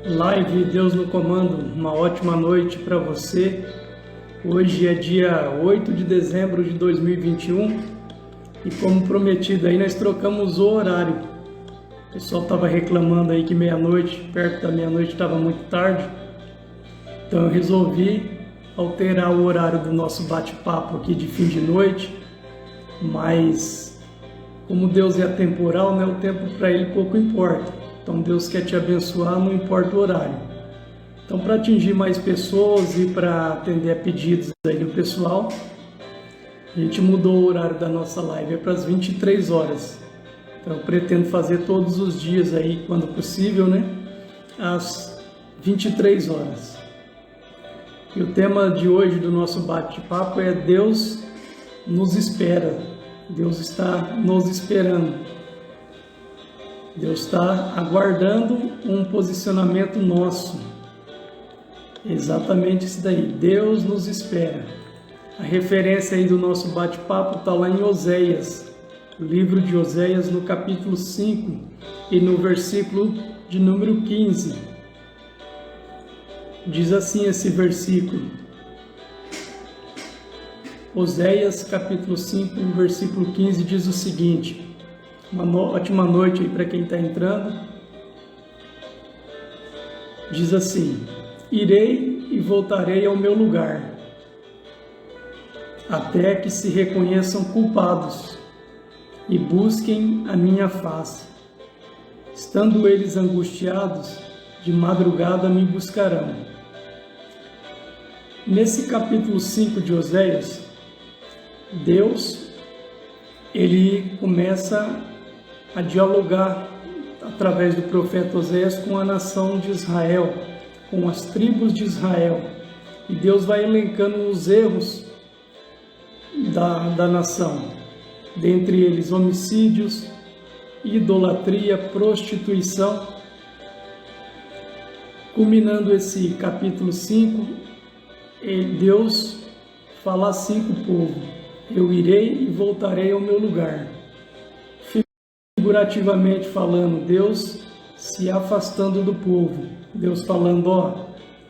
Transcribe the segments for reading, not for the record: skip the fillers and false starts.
Live Deus no Comando, uma ótima noite para você. Hoje é dia 8 de dezembro de 2021 e como prometido aí nós trocamos o horário. O pessoal estava reclamando aí que meia-noite, perto da meia-noite estava muito tarde. Então eu resolvi alterar o horário do nosso bate-papo aqui de fim de noite, mas como Deus é atemporal, né, o tempo para Ele pouco importa. Então Deus quer te abençoar, não importa o horário. Então para atingir mais pessoas e para atender a pedidos aí do pessoal, a gente mudou o horário da nossa live para as 23 horas. Então eu pretendo fazer todos os dias aí, quando possível, né, às 23 horas. E o tema de hoje do nosso bate-papo é Deus nos espera. Deus está nos esperando. Deus está aguardando um posicionamento nosso. Exatamente isso daí. Deus nos espera. A referência aí do nosso bate-papo está lá em Oséias, o livro de Oséias, no capítulo 5 e no versículo de número 15. Diz assim esse versículo. Oséias, capítulo 5, versículo 15, diz o seguinte. Uma ótima noite aí para quem está entrando. Diz assim: irei e voltarei ao meu lugar, até que se reconheçam culpados e busquem a minha face. Estando eles angustiados, de madrugada me buscarão. Nesse capítulo 5 de Oséias, Deus, ele começa a dialogar através do profeta Oséias com a nação de Israel, com as tribos de Israel. E Deus vai elencando os erros da nação, dentre eles homicídios, idolatria, prostituição. Culminando esse capítulo 5, Deus fala assim com o povo: eu irei e voltarei ao meu lugar. Figurativamente falando, Deus se afastando do povo. Deus falando,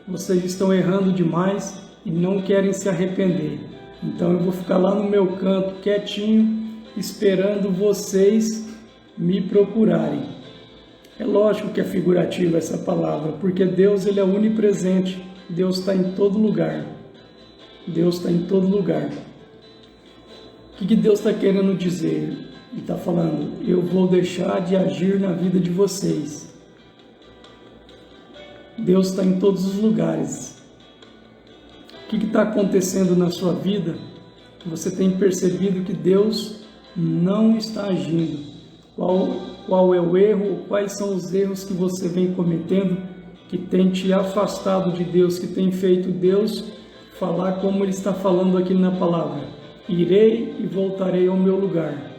vocês estão errando demais e não querem se arrepender. Então eu vou ficar lá no meu canto, quietinho, esperando vocês me procurarem. É lógico que é figurativa essa palavra, porque Deus, ele é onipresente. Deus está em todo lugar. Deus está em todo lugar. O que Deus está querendo dizer? Ele está falando, eu vou deixar de agir na vida de vocês. Deus está em todos os lugares. O que está acontecendo na sua vida? Você tem percebido que Deus não está agindo. Qual é o erro? Quais são os erros que você vem cometendo que tem te afastado de Deus, que tem feito Deus falar como Ele está falando aqui na palavra? Irei e voltarei ao meu lugar.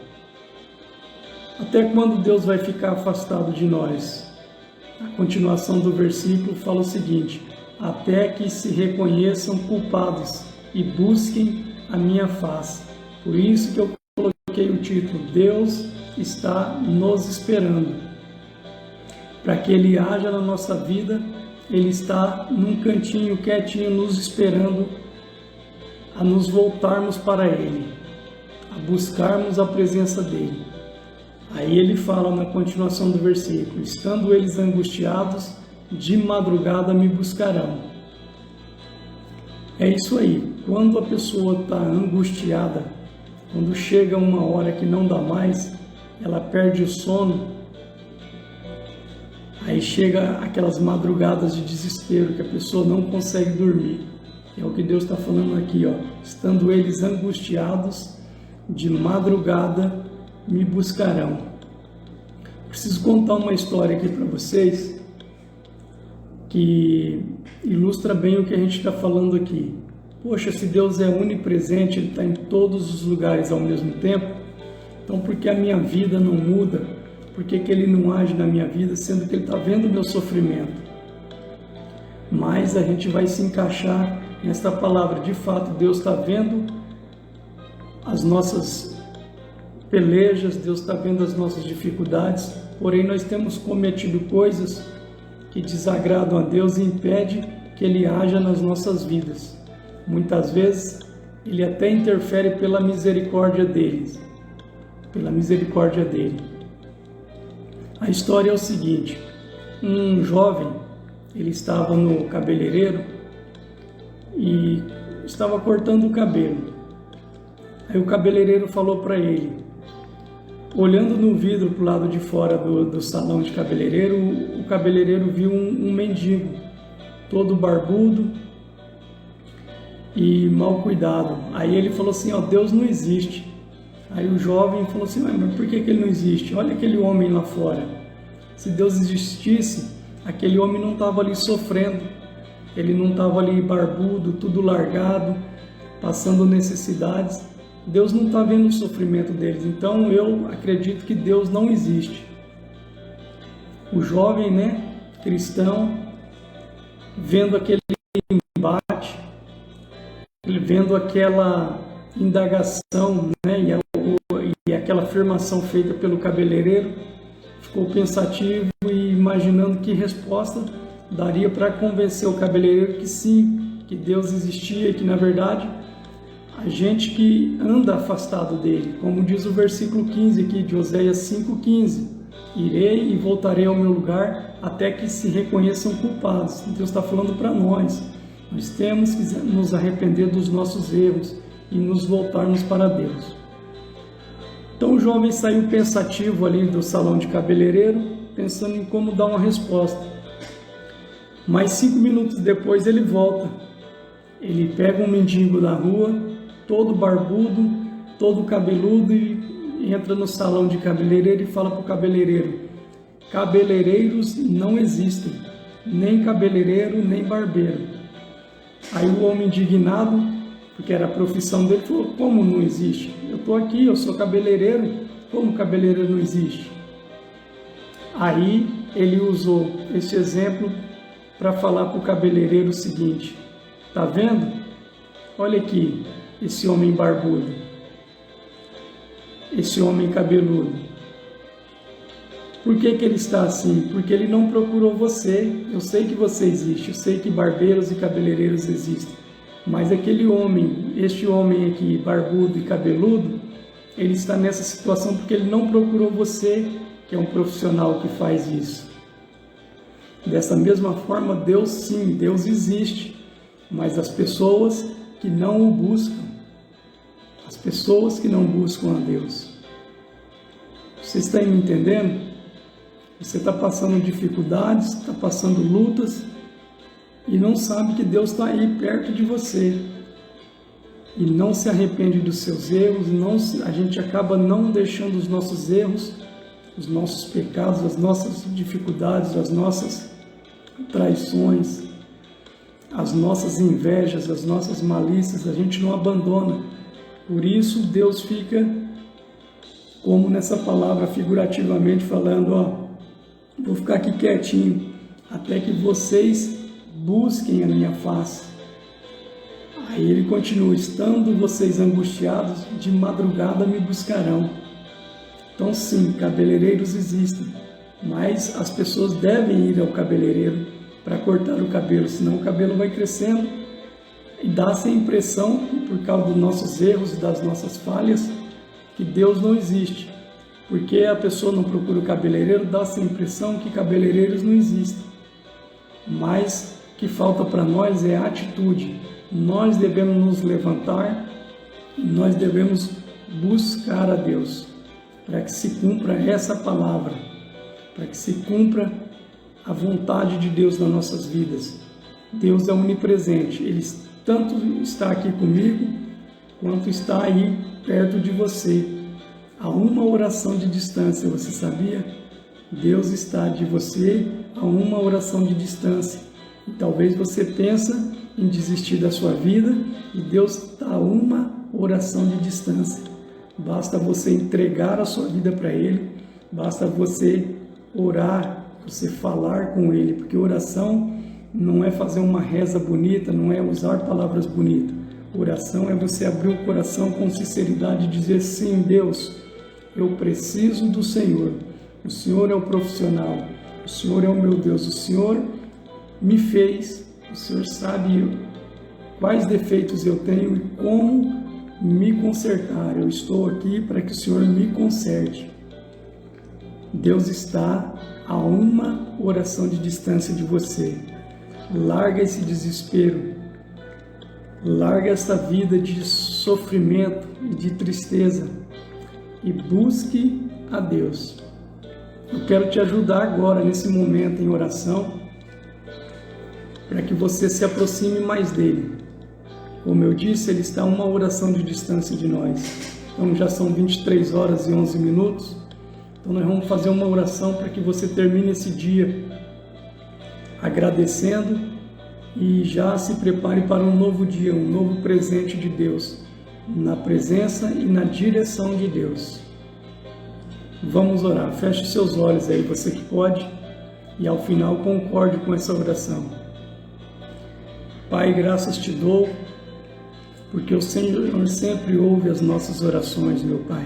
Até quando Deus vai ficar afastado de nós? A continuação do versículo fala o seguinte: até que se reconheçam culpados e busquem a minha face. Por isso que eu coloquei o título, Deus está nos esperando. Para que Ele haja na nossa vida, Ele está num cantinho quietinho nos esperando a nos voltarmos para Ele, a buscarmos a presença dEle. Aí ele fala na continuação do versículo, estando eles angustiados, de madrugada me buscarão. É isso aí, quando a pessoa está angustiada, quando chega uma hora que não dá mais, ela perde o sono, aí chega aquelas madrugadas de desespero, que a pessoa não consegue dormir. É o que Deus está falando aqui, estando eles angustiados, de madrugada me buscarão. Preciso contar uma história aqui para vocês que ilustra bem o que a gente está falando aqui. Poxa, se Deus é onipresente, Ele está em todos os lugares ao mesmo tempo, então por que a minha vida não muda? Por que Ele não age na minha vida, sendo que Ele está vendo o meu sofrimento? Mas a gente vai se encaixar nesta palavra. De fato, Deus está vendo as nossas pelejas, Deus está vendo as nossas dificuldades, porém nós temos cometido coisas que que desagradam a Deus e impedem que Ele haja nas nossas vidas. Muitas vezes, Ele até interfere pela misericórdia dele. A história é o seguinte: um jovem, ele estava no cabeleireiro e estava cortando o cabelo. Aí o cabeleireiro falou para ele, olhando no vidro para o lado de fora do salão de cabeleireiro, o cabeleireiro viu um mendigo, todo barbudo e mal cuidado. Aí ele falou assim, Deus não existe. Aí o jovem falou assim, mas por que ele não existe? Olha aquele homem lá fora. Se Deus existisse, aquele homem não estava ali sofrendo, ele não estava ali barbudo, tudo largado, passando necessidades. Deus não está vendo o sofrimento deles, então eu acredito que Deus não existe. O jovem, cristão, vendo aquele embate, vendo aquela indagação, e aquela afirmação feita pelo cabeleireiro, ficou pensativo e imaginando que resposta daria para convencer o cabeleireiro que sim, que Deus existia e que na verdade a gente que anda afastado dele, como diz o versículo 15 aqui de Oséias 5,15, irei e voltarei ao meu lugar até que se reconheçam culpados. Deus está falando para nós temos que nos arrepender dos nossos erros e nos voltarmos para Deus. Então o jovem saiu pensativo ali do salão de cabeleireiro, pensando em como dar uma resposta. Mas 5 minutos depois ele volta. Ele pega um mendigo da rua, todo barbudo, todo cabeludo, e entra no salão de cabeleireiro e fala para o cabeleireiro, cabeleireiros não existem, nem cabeleireiro, nem barbeiro. Aí o homem indignado, porque era a profissão dele, falou, como não existe? Eu estou aqui, eu sou cabeleireiro, como cabeleireiro não existe? Aí ele usou esse exemplo para falar para o cabeleireiro o seguinte, tá vendo? Olha aqui, esse homem barbudo, esse homem cabeludo. Por que ele está assim? Porque ele não procurou você. Eu sei que você existe, eu sei que barbeiros e cabeleireiros existem. Mas este homem aqui, barbudo e cabeludo, ele está nessa situação porque ele não procurou você, que é um profissional que faz isso. Dessa mesma forma, Deus sim, Deus existe, mas as pessoas que não o buscam, as pessoas que não buscam a Deus. Vocês estão me entendendo? Você está passando dificuldades, está passando lutas, e não sabe que Deus está aí perto de você e não se arrepende dos seus erros, a gente acaba não deixando os nossos erros, os nossos pecados, as nossas dificuldades, as nossas traições, as nossas invejas, as nossas malícias, a gente não abandona. Por isso Deus fica, como nessa palavra figurativamente falando, vou ficar aqui quietinho até que vocês busquem a minha face. Aí ele continua, estando vocês angustiados, de madrugada me buscarão. Então sim, cabeleireiros existem, mas as pessoas devem ir ao cabeleireiro para cortar o cabelo, senão o cabelo vai crescendo e dá essa impressão, por causa dos nossos erros e das nossas falhas, que Deus não existe. Porque a pessoa não procura o cabeleireiro, dá essa impressão que cabeleireiros não existem. Mas o que falta para nós é a atitude. Nós devemos nos levantar e nós devemos buscar a Deus para que se cumpra essa palavra, para que se cumpra a vontade de Deus nas nossas vidas. Deus é onipresente, Ele tanto está aqui comigo, quanto está aí perto de você. A uma oração de distância, você sabia? Deus está de você a uma oração de distância. E talvez você pense em desistir da sua vida e Deus está a uma oração de distância. Basta você entregar a sua vida para Ele, basta você orar, você falar com Ele, porque oração não é fazer uma reza bonita, não é usar palavras bonitas. Oração é você abrir o coração com sinceridade e dizer, sim, Deus, eu preciso do Senhor. O Senhor é o profissional, o O Senhor é o meu Deus, o Senhor me fez, o Senhor sabe quais defeitos eu tenho e como me consertar. Eu estou aqui para que o Senhor me conserte. Deus está a uma oração de distância de você. Larga esse desespero, larga essa vida de sofrimento e de tristeza e busque a Deus. Eu quero te ajudar agora, nesse momento, em oração, para que você se aproxime mais dele. Como eu disse, ele está a uma oração de distância de nós. Então já são 23 horas e 11 minutos. Então nós vamos fazer uma oração para que você termine esse dia agradecendo e já se prepare para um novo dia, um novo presente de Deus, na presença e na direção de Deus. Vamos orar. Feche seus olhos aí, você que pode, e ao final concorde com essa oração. Pai, graças te dou, porque o Senhor sempre ouve as nossas orações, meu Pai.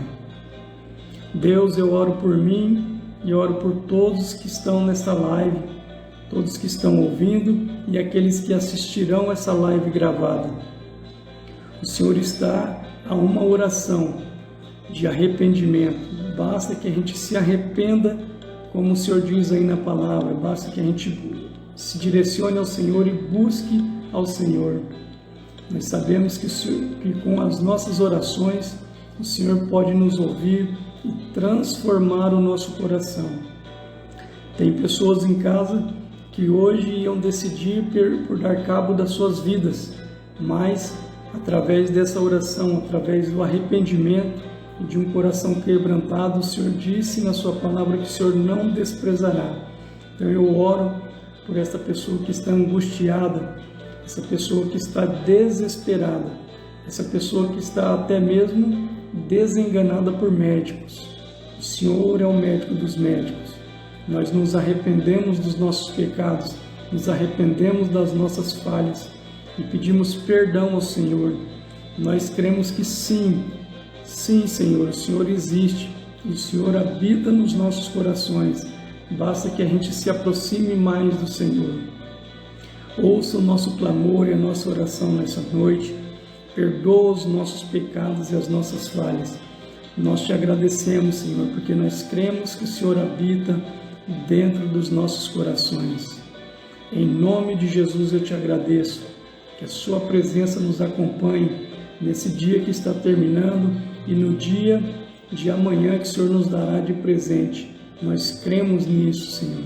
Deus, eu oro por mim e oro por todos que estão nesta live, todos que estão ouvindo e aqueles que assistirão essa live gravada. O Senhor está a uma oração de arrependimento. Basta que a gente se arrependa, como o Senhor diz aí na palavra, basta que a gente se direcione ao Senhor e busque ao Senhor. Nós sabemos que com as nossas orações o Senhor pode nos ouvir e transformar o nosso coração. Tem pessoas em casa que hoje iam decidir por dar cabo das suas vidas, mas através dessa oração, através do arrependimento e de um coração quebrantado, o Senhor disse na sua palavra que o Senhor não desprezará. Então eu oro por essa pessoa que está angustiada, essa pessoa que está desesperada, essa pessoa que está até mesmo desenganada por médicos. O Senhor é o médico dos médicos. Nós nos arrependemos dos nossos pecados, nos arrependemos das nossas falhas e pedimos perdão ao Senhor. Nós cremos que sim, Senhor, o Senhor existe e o Senhor habita nos nossos corações. Basta que a gente se aproxime mais do Senhor. Ouça o nosso clamor e a nossa oração nessa noite. Perdoa os nossos pecados e as nossas falhas. Nós te agradecemos, Senhor, porque nós cremos que o Senhor habita dentro dos nossos corações. Em nome de Jesus eu te agradeço, que a sua presença nos acompanhe nesse dia que está terminando e no dia de amanhã que o Senhor nos dará de presente. Nós cremos nisso, Senhor.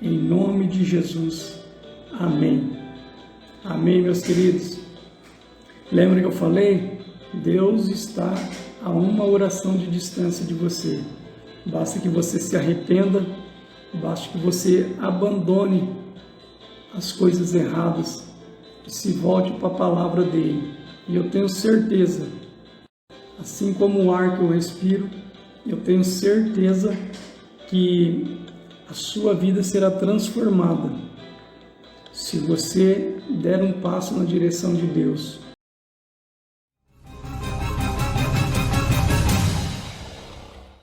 Em nome de Jesus. Amém. Amém, meus queridos. Lembra que eu falei? Deus está a uma oração de distância de você. Basta que você se arrependa, basta que você abandone as coisas erradas e se volte para a palavra dele. E eu tenho certeza, assim como o ar que eu respiro, eu tenho certeza que a sua vida será transformada se você der um passo na direção de Deus.